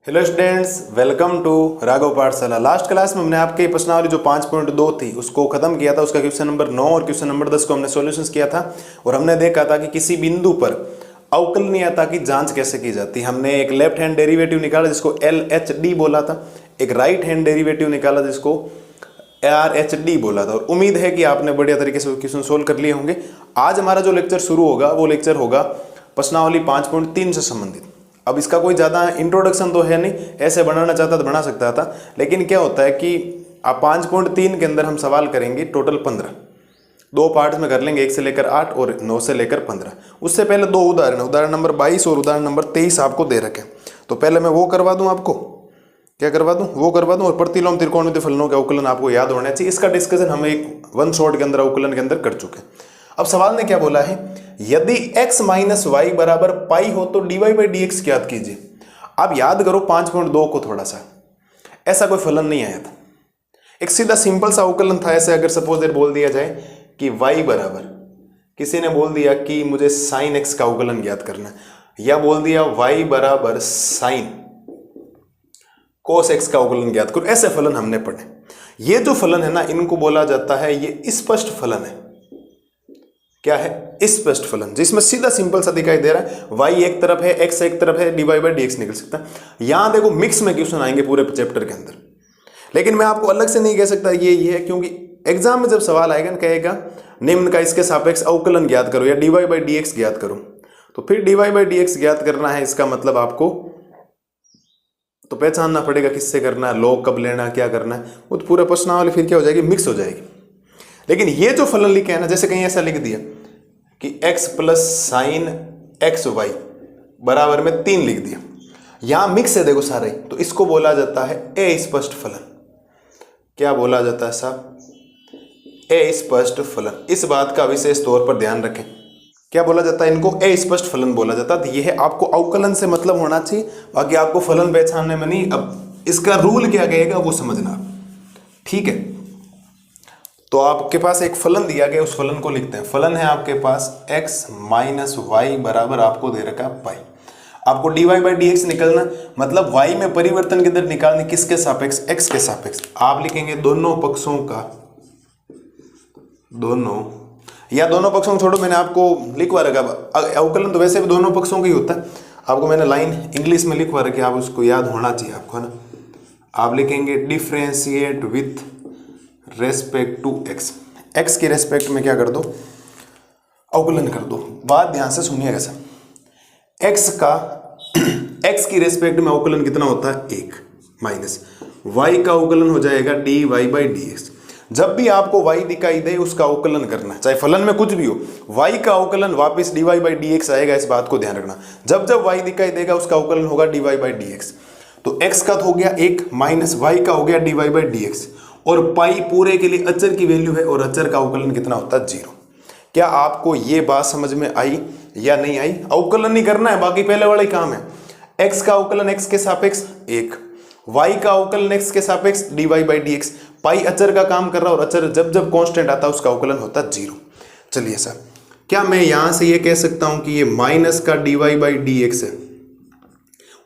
Hello students, welcome to Raghav Pathshala. Last class में हमने आपके प्रश्नावली जो 5.2 थी उसको खत्म किया था। उसका क्वेश्चन नंबर 9 और क्वेश्चन नंबर 10 को हमने सॉल्यूशंस किया था और हमने देखा था कि किसी बिंदु पर अवकलनीयता की जांच कैसे की जाती है। हमने एक लेफ्ट हैंड डेरिवेटिव निकाला जिसको LHD बोला था, एक राइट हैंड डेरिवेटिव निकाला जिसको RHD बोला था और उम्मीद है कि आपने बढ़िया तरीके से क्वेश्चन सोल्व कर लिए होंगे। आज हमारा जो लेक्चर शुरू होगा वो लेक्चर होगा प्रश्नावली 5.3 से संबंधित। अब इसका कोई ज़्यादा इंट्रोडक्शन तो है नहीं, ऐसे बनाना चाहता तो बना सकता था, लेकिन क्या होता है कि आप 5.3 के अंदर हम सवाल करेंगे टोटल 15, दो पार्ट्स में कर लेंगे, 1 से लेकर 8 और 9 से लेकर 15। उससे पहले दो उदाहरण नंबर 22 और उदाहरण नंबर 23 आपको दे रखे। तो पहले मैं वो करवा दूं, आपको क्या करवा दूं, वो करवा दूं और प्रतिलोम त्रिकोणमितीय फलनों के अवकलन आपको याद होना चाहिए। इसका डिस्कशन हम एक वन शॉट के अंदर अवकलन के अंदर कर चुके हैं। अब सवाल ने क्या बोला है, यदि x माइनस वाई बराबर पाई हो तो dy बाई डी एक्स याद कीजिए। आप याद करो 5.2 को थोड़ा सा, ऐसा कोई फलन नहीं आया था, एक सीधा सिंपल सा अवकलन था। ऐसे अगर सपोज बोल दिया जाए कि y बराबर, किसी ने बोल दिया कि मुझे साइन x का अवकलन ज्ञात करना है, या बोल दिया y बराबर साइन कोस x का अवकलन ज्ञात करो, ऐसे फलन हमने पढ़े। ये जो फलन है ना, इनको बोला जाता है ये स्पष्ट फलन है। क्या है? स्पष्ट फलन, जिसमें सीधा सिंपल सा दिखाई दे रहा है, y एक तरफ है, x एक तरफ है, dy बाई डी एक्स निकल सकता है। यहां देखो मिक्स में क्वेश्चन आएंगे पूरे चैप्टर के अंदर, लेकिन मैं आपको अलग से नहीं कह सकता ये है, क्योंकि एग्जाम में जब सवाल आएगा ना, कहेगा निम्न का इसके सापेक्ष अवकलन ज्ञात करो या dy बाई डी एक्स ज्ञात करो, तो फिर dy बाई डी एक्स ज्ञात करना है, इसका मतलब आपको तो पहचानना पड़ेगा किससे करना है, लॉग कब लेना, क्या करना है, वो तो पूरा प्रश्नावली फिर क्या हो जाएगी, मिक्स हो जाएगी। लेकिन ये जो फलन लिखे है ना, जैसे कहीं ऐसा लिख दिया कि x plus sine x y बराबर में 3 लिख दिया, यहां मिक्स है देखो सारे, तो इसको बोला जाता है अस्पष्ट फलन। क्या बोला जाता है साहब? अस्पष्ट फलन। इस बात का विशेष तौर पर ध्यान रखें, क्या बोला जाता है इनको? अस्पष्ट फलन बोला जाता है। तो यह है, आपको अवकलन से मतलब होना चाहिए, बाकी आपको फलन पहचानने में नहीं। अब इसका रूल क्या कहेगा वो समझना, ठीक है? तो आपके पास एक फलन दिया गया, उस फलन को लिखते हैं। फलन है आपके पास x माइनस वाई बराबर आपको दे रखा है पाई। आपको dy बाई डी एक्स निकलना, मतलब y में परिवर्तन की दर निकालनी, किसके सापेक्ष? x के सापेक्ष। आप लिखेंगे दोनों पक्षों का, दोनों पक्षों छोड़ो, मैंने आपको लिखवा रखा। अवकलन तो वैसे भी दोनों पक्षों का ही होता है, आपको मैंने लाइन इंग्लिश में लिखवा रखी, आप उसको याद होना चाहिए आपको, है ना। आप लिखेंगे differentiate with respect to x के रेस्पेक्ट में क्या कर दो, अवकलन कर दो। बात ध्यान से सुनिएगा सर, x की रेस्पेक्ट में अवकलन कितना होता है? 1 माइनस y का अवकलन हो जाएगा dy बाई डी एक्स। जब भी आपको y दिखाई दे उसका अवकलन करना, चाहे फलन में कुछ भी हो, y का अवकलन वापस dy बाई डी एक्स आएगा, इस बात को ध्यान रखना। जब जब y दिखाई देगा उसका अवकलन होगा dy बाई डी एक्स। तो x का तो हो गया 1 माइनस y का हो गया dy बाई डी एक्स, और पाई पूरे के लिए अचर की वैल्यू है और अचर का अवकलन कितना होता है? 0। क्या आपको ये बात समझ में आई या नहीं आई? अवकलन नहीं करना है, बाकी पहले वाला ही काम है। x का अवकलन x के सापेक्ष 1, y का अवकलन x के सापेक्ष dy बाई डी एक्स। पाई अचर का काम कर रहा है और अचर जब जब कांस्टेंट आता है उसका अवकलन होता है 0। चलिए सर, क्या मैं यहां से ये कह सकता हूं कि ये माइनस का dy बाई डी एक्स है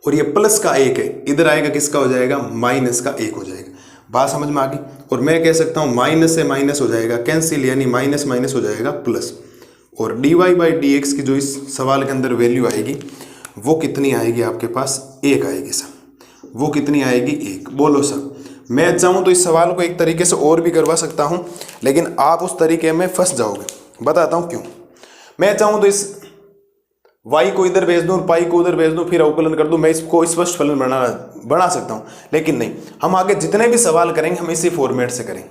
और ये प्लस का 1 है, इधर आएगा किसका हो जाएगा? माइनस का 1 हो जाएगा। बात समझ में आ गई? और मैं कह सकता हूं माइनस से माइनस हो जाएगा कैंसिल, यानी माइनस माइनस हो जाएगा प्लस, और dy बाई डी एक्स की जो इस सवाल के अंदर वैल्यू आएगी वो कितनी आएगी? आपके पास 1 आएगी सर। वो कितनी आएगी? 1। बोलो सर, मैं चाहूं तो इस सवाल को एक तरीके से और भी करवा सकता हूं, लेकिन आप उस तरीके में फंस जाओगे। बताता हूं क्यों। मैं चाहूं तो इस y को इधर भेज दूं और पाई को उधर भेज दूं, फिर अवकलन कर दूं, मैं इसको स्पष्ट फलन बना सकता हूं, लेकिन नहीं। हम आगे जितने भी सवाल करेंगे हम इसी फॉर्मेट से करेंगे।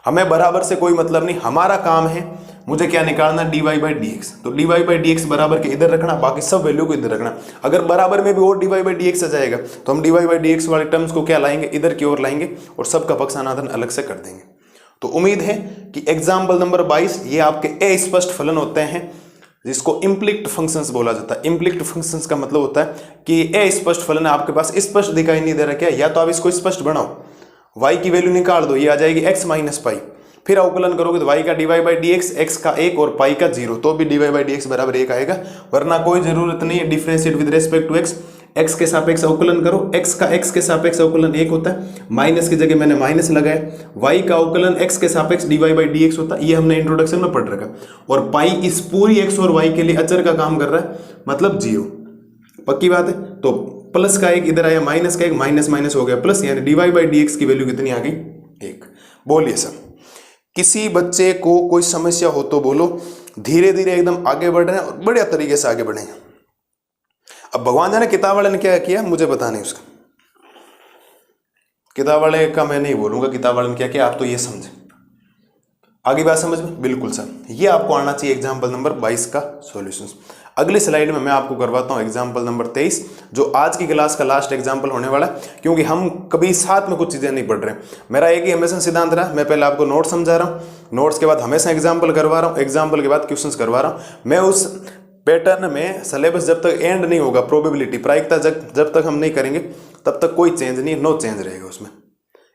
हमें बराबर से कोई मतलब नहीं, हमारा काम है मुझे क्या निकालना? dy by D x. तो dy बाई डी एक्स बराबर के इधर रखना, बाकी सब वैल्यू को इधर रखना। अगर बराबर में भी और dy बाई डी एक्स आ जाएगा तो हम dy बाई डी एक्स वाले टर्म्स को क्या लाएंगे? इधर की ओर लाएंगे और सबका पक्षानुपात अलग से कर देंगे। तो उम्मीद है कि एग्जाम्पल नंबर 22 ये आपके अस्पष्ट फलन होते हैं, जिसको इम्प्लिक्ट फंक्शंस बोला जाता है। इम्प्लिक्ट फंक्शंस का मतलब होता है कि अस्पष्ट फलन है, आपके पास स्पष्ट दिखाई नहीं दे रहा, क्या? या तो आप इसको स्पष्ट बनाओ, y की वैल्यू निकाल दो, ये आ जाएगी x माइनस पाई, फिर अवकलन करोगे तो y का dy by D x, x का 1 और पाई का 0, तो भी dy बाई डी एक्स बराबर 1 आएगा। वरना कोई जरूरत नहीं है differentiate with respect to x, x के सापेक्ष अवकलन करो, x का x के सापेक्ष अवकलन 1 होता है, माइनस की जगह मैंने माइनस लगाया, y का अवकलन x के सापेक्ष dy बाई dx होता है, ये हमने इंट्रोडक्शन में पढ़ रखा, और पाई इस पूरी x और y के लिए अचर का काम कर रहा है, मतलब 0। पक्की बात है। तो प्लस का एक इधर आया, माइनस का एक, माइनस माइनस हो गया प्लस, यानी dy बाई dx की वैल्यू कितनी आ गई 1। बोलिए सर, किसी बच्चे को कोई समस्या हो तो बोलो, धीरे धीरे एकदम आगे बढ़ रहे हैं और बढ़िया तरीके से आगे बढ़े हैं। अब भगवान जाने किताब वाले ने क्या किया मुझे पता नहीं, उसका किताब वाले का मैं नहीं बोलूंगा किताब वाले ने क्या किया, आप तो ये समझे। आगे बात समझ में? बिल्कुल सर, ये आपको आना चाहिए एग्जाम्पल नंबर 22 का सॉल्यूशंस। अगली स्लाइड में मैं आपको करवाता हूँ एग्जाम्पल नंबर 23, जो आज की क्लास का लास्ट एग्जाम्पल होने वाला है, क्योंकि हम कभी साथ में कुछ चीज़ें नहीं पढ़ रहे। मेरा एक ही हमेशा सिद्धांत रहा, मैं पहले आपको नोट समझा रहा हूँ, नोट्स के बाद हमेशा एग्जाम्पल करवा रहा हूँ, एग्जाम्पल के बाद क्वेश्चंस करवा रहा हूँ। मैं उस पैटर्न में सिलेबस जब तक एंड नहीं होगा, प्रोबेबिलिटी प्रायिकता जब तक हम नहीं करेंगे तब तक कोई चेंज नहीं, नो चेंज रहेगा उसमें।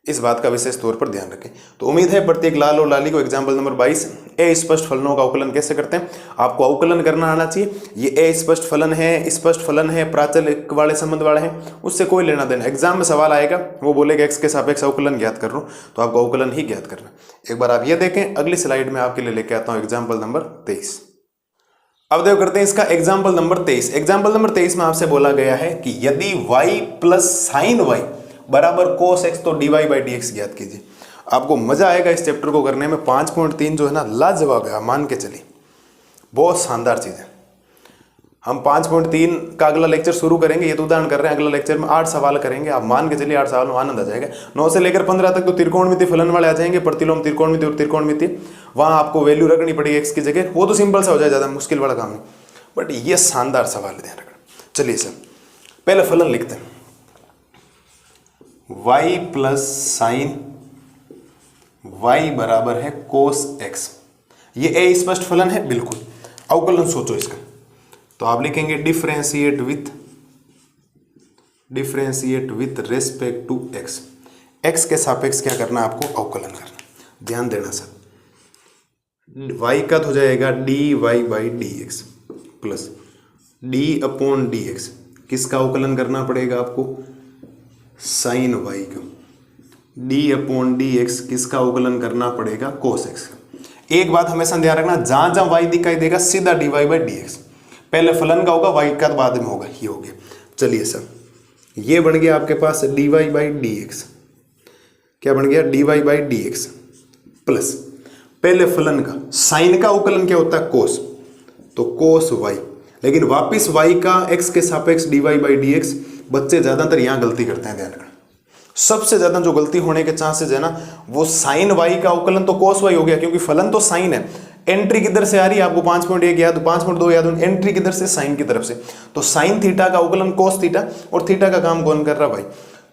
इस बात का विशेष तौर पर ध्यान रखें। तो उम्मीद है प्रत्येक लाल और लाली को एग्जाम्पल नंबर 22 ए स्पष्ट फलनों का अवकलन कैसे करते हैं आपको अवकलन करना आना चाहिए। ये ए स्पष्ट फलन है, स्पष्ट फलन है, प्राचल वाले संबंध वाले हैं, उससे कोई लेना देना। एग्जाम में सवाल आएगा, वो बोलेगा एक्स के सापेक्ष अवकलन ज्ञात कर रहा हूँ, तो आपको अवकलन ही ज्ञात करना। एक बार आप ये देखें, अगली स्लाइड में आपके लिए लेके आता हूँ एग्जाम्पल नंबर 23। अब देखो करते हैं इसका एग्जाम्पल नंबर 23। एग्जाम्पल नंबर 23 में आपसे बोला गया है कि यदि y प्लस साइन वाई बराबर कोस एक्स तो dy बाई dx ज्ञात कीजिए। आपको मजा आएगा इस चैप्टर को करने में। 5.3 जो है ना लाजवाब है, मान के चलिए बहुत शानदार चीज़ है। हम 5.3 का अगला लेक्चर शुरू करेंगे, ये तो उदाहरण कर रहे हैं, अगला लेक्चर में 8 सवाल करेंगे। आप मान के चलिए 8 सवाल में आनंद आ जाएगा। 9 से लेकर 15 तक तो त्रिकोणमिति फलन वाले आ जाएंगे, प्रतिलोम त्रिकोणमिति और त्रिकोणमिति। वहाँ आपको वैल्यू रखनी पड़ेगी एक्स की जगह, वो तो सिंपल सा हो जाए, ज़्यादा मुश्किल वाला काम नहीं, बट ये शानदार सवाल है, ध्यान रखना। चलिए सर पहले फलन लिखते हैं, y प्लस साइन y बराबर है कोस x। ये ए स्पष्ट फलन है, बिल्कुल। अवकलन सोचो इसका, तो आप लिखेंगे differentiate with respect to x। x के सापेक्ष क्या करना है आपको? अवकलन करना। ध्यान देना सर, y का हो जाएगा dy by dx plus d upon dx। किसका अवकलन करना पड़ेगा आपको? साइन वाई का। d अपॉन dx किसका अवकलन करना पड़ेगा? कोस x का। एक बात हमेशा ध्यान रखना, जहां जहां y दिखाई देगा सीधा dy बाई dx, पहले फलन का होगा, y का बाद में होगा, ये हो गया। चलिए सर ये बन गया आपके पास dy बाई dx। क्या बन गया? dy बाई dx प्लस पहले फलन का, साइन का अवकलन क्या होता है? कोस, तो कोस y। लेकिन वापिस y का x के सापेक्ष dy बाई dx। बच्चे ज्यादातर यहां गलती करते हैं, ध्यान रखना। सबसे ज्यादा जो गलती होने के चांसेस है ना, वो साइन y का अवकलन तो कोस y हो गया, क्योंकि फलन तो साइन है। एंट्री किधर से आ रही है आपको? 5.1 याद, 5.2 याद, एंट्री किधर से? साइन की तरफ से। तो साइन थीटा का अवकलन कोस थीटा, और थीटा का काम कौन कर रहा भाई?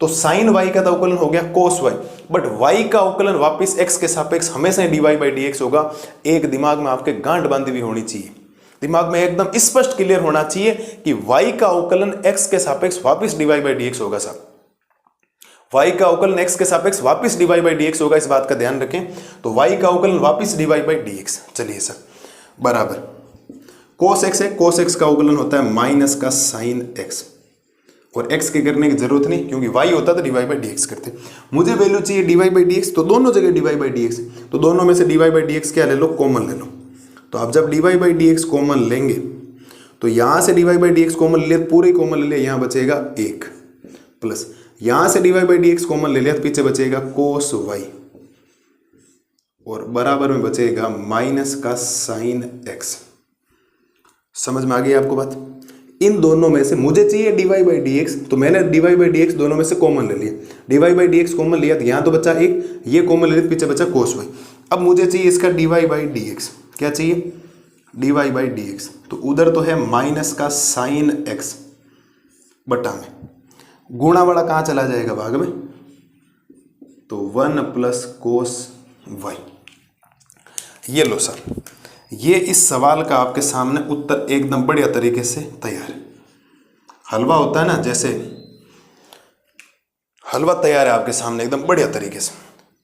तो साइन y का अवकलन हो गया कोस y, बट y का अवकलन वापिस x के सापेक्ष हमेशा dy बाई dx होगा। एक दिमाग में आपके गांठ बांधी हुई होनी चाहिए, दिमाग में एकदम स्पष्ट क्लियर होना चाहिए कि y का अवकलन x के सापेक्ष वापिस dy बाई dx होगा। साहब y का अवकलन x के सापेक्ष वापिस dy बाई dx होगा, इस बात का ध्यान रखें। तो y का अवकलन वापिस dy बाई dx। चलिए सर बराबर cos x है, cos x का अवकलन होता है माइनस का साइन x, और x के करने की जरूरत नहीं, क्योंकि y होता तो dy बाई dx करते। मुझे वैल्यू चाहिए dy बाई dx, तो दोनों जगह dy बाई dx, तो दोनों में से dy बाई dx क्या ले लो? कॉमन ले लो। तो आप जब dy बाई dx कॉमन लेंगे, तो यहां से dy बाई dx कॉमन ले लिया, पूरे कॉमन ले लिया, यहां बचेगा 1, प्लस यहां से dy बाई dx कॉमन ले लिया, तो पीछे बचेगा कोस y, और बराबर में बचेगा माइनस का साइन x। समझ में आ गई आपको बात? इन दोनों में से मुझे चाहिए dy बाई dx, तो मैंने dy बाई dx दोनों में से कॉमन ले लिया। dy बाई dx कॉमन लिया, तो यहां तो बचा 1, ये कॉमन ले लिया, पीछे बचा कोस y। अब मुझे चाहिए इसका dy बाई dx। क्या चाहिए? dy by dx। तो उधर तो है माइनस का साइन x बटा में, गुणा वाला कहाँ चला जाएगा? भाग में, तो 1 प्लस कोस y। ये लो सर, ये इस सवाल का आपके सामने उत्तर एकदम बढ़िया तरीके से तैयार है। हलवा होता है ना, जैसे हलवा तैयार है आपके सामने एकदम बढ़िया तरीके से।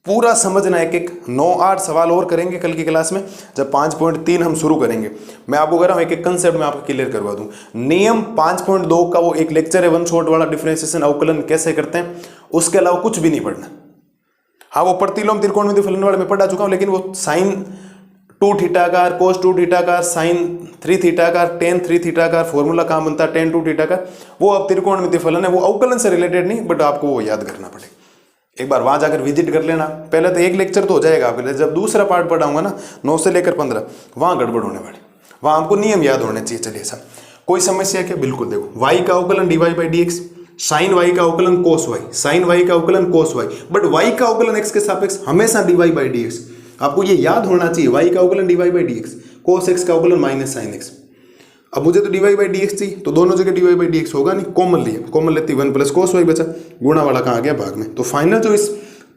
पूरा समझना, एक एक 9-8 सवाल और करेंगे कल की क्लास में जब 5.3 हम शुरू करेंगे। मैं आपको कह रहा हूँ एक एक कंसेप्ट में आपको क्लियर करवा दूं। नियम 5.2 का वो एक लेक्चर है वन शॉट वाला, डिफरेंशिएशन अवकलन कैसे करते हैं, उसके अलावा कुछ भी नहीं पढ़ना। हाँ वो प्रतिलोम त्रिकोणमिति फलन वाले में पढ़ा चुका हूँ, लेकिन वो साइन 2 थीटाकार, कोस 2 थीटाकार, साइन 3 थीटाकार, टेन 3 थीटाकार, फॉर्मूला कहाँ बनता है टेन 2 थीटाकार, वो अब त्रिकोणमिति फलन है, वो अवकलन से रिलेटेड नहीं, बट आपको वो याद करना पड़ेगा। एक बार वहां जाकर विजिट कर लेना। पहले तो एक लेक्चर तो हो जाएगा आपके लिए, जब दूसरा पार्ट पढ़ाऊंगा ना 9 से लेकर 15, वहां गड़बड़ होने वाली, वहां आपको नियम याद होने चाहिए। चलिए सर, कोई समस्या क्या? बिल्कुल देखो, y का अवकलन dy/dx, साइन y का अवकलन cos y, साइन y का अवकलन cos y, बट y का अवकलन x के सापेक्ष हमेशा dy/dx। आपको ये याद होना चाहिए, y का अवकलन dy/dx, cos x का अवकलन माइनस साइन x। अब मुझे तो dy/dx चाहिए, तो दोनों जगह dy/dx होगा नहीं, कॉमन लिया, कॉमन लेती 1 + cos y बचा, गुणा वाला कहाँ आ गया भाग में। तो फाइनल जो इस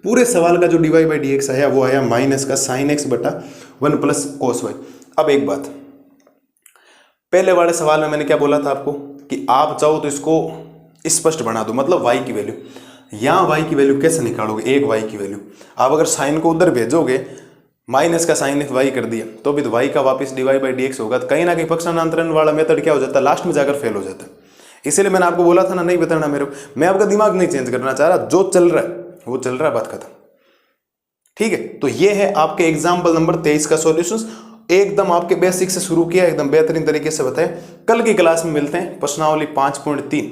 पूरे सवाल का जो dy/dx आया वो आया माइनस का साइन x बटा 1 + cos y। अब एक बात, पहले वाले सवाल में मैंने क्या बोला था आपको कि आप चाहो तो इसको स्पष्ट बना दो, मतलब y की वैल्यू, यहाँ y की वैल्यू कैसे निकालोगे, एक y की वैल्यू, आप अगर साइन को उधर भेजोगे, माइनस का साइन y कर दिया तो भी तो y का वापस dy/dx होगा, तो कहीं ना कहीं पक्षांतरण वाला मेथड क्या हो जाता है, लास्ट में जाकर फेल हो जाता है। इसीलिए मैंने आपको बोला था ना, नहीं बताना मेरे को, मैं आपका दिमाग नहीं चेंज करना चाह रहा, जो चल रहा है वो चल रहा है, बात खत्म। ठीक है, तो ये है आपके एग्जाम्पल नंबर 23 का सॉल्यूशंस। एकदम आपके बेसिक से शुरू किया, एकदम बेहतरीन तरीके से बताया। कल की क्लास में मिलते हैं प्रश्नावली 5.3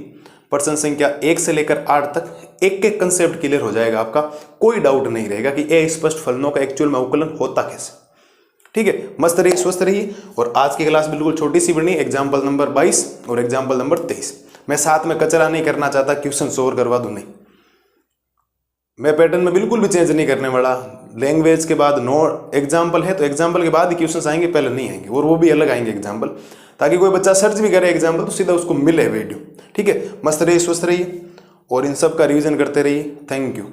प्रश्न संख्या 1 से लेकर 8 तक, एक एक कंसेप्ट क्लियर हो जाएगा आपका, कोई डाउट नहीं रहेगा कि अस्पष्ट फलनों का एक्चुअल में अवकलन होता कैसे। ठीक है, मस्त रहिए, स्वस्थ रहिए। और आज की क्लास बिल्कुल छोटी सी बनी, एग्जाम्पल नंबर 22 और एग्जाम्पल नंबर 23। मैं साथ में कचरा नहीं करना चाहता, क्वेश्चन सोल्व करवा दूं, नहीं, मैं पैटर्न में बिल्कुल भी चेंज नहीं करने वाला। लैंग्वेज के बाद नो एग्जाम्पल है तो एग्जाम्पल के बाद ही क्वेश्चन आएंगे, पहले नहीं आएंगे, और वो भी अलग आएंगे एग्जाम्पल, ताकि कोई बच्चा सर्च भी करे एग्जाम्पल तो सीधा उसको मिले वीडियो। ठीक है, मस्त रहिए, स्वस्थ रहिए और इन सब का रिवीजन करते रहिए। Thank you.